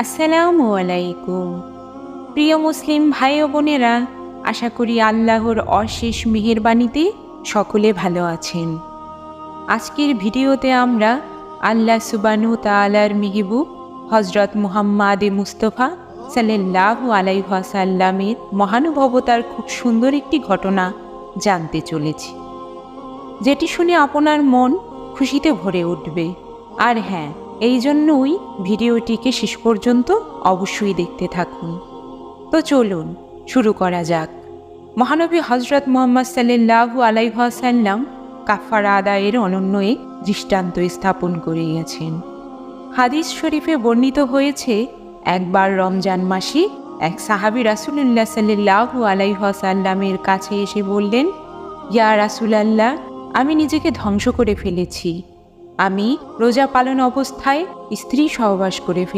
আসসালামু আলাইকুম। প্রিয় মুসলিম ভাই ও বোনেরা, আশা করি আল্লাহর অশেষ মেহেরবানিতে সকলে ভালো আছেন। আজকের ভিডিওতে আমরা আল্লাহ সুবহানাহু ওয়া তাআলার মেহবুব হযরত মুহাম্মদ মুস্তাফা সাল্লাল্লাহু আলাইহি ওয়াসাল্লামের মহানুভবতার খুব সুন্দর একটি ঘটনা জানতে চলেছি, যেটি শুনে আপনার মন খুশিতে ভরে উঠবে। আর হ্যাঁ, এই জন্যই ভিডিওটিকে শেষ পর্যন্ত অবশ্যই দেখতে থাকুন। তো চলুন শুরু করা যাক। মহানবী হযরত মুহাম্মদ সাল্লাল্লাহু আলাইহি ওয়াসাল্লাম কাফারা আদায়ের অনন্য এক দৃষ্টান্ত স্থাপন করে গেছেন। হাদিস শরীফে বর্ণিত হয়েছে, একবার রমজান মাসে এক সাহাবী রাসূলুল্লাহ সাল্লাল্লাহু আলাইহি ওয়াসাল্লামের কাছে এসে বললেন, ইয়া রাসূলাল্লাহ, আমি নিজেকে ধ্বংস করে ফেলেছি। আমি রোজা পালন অবস্থায় স্ত্রী সহবাস করে ফেলেছি।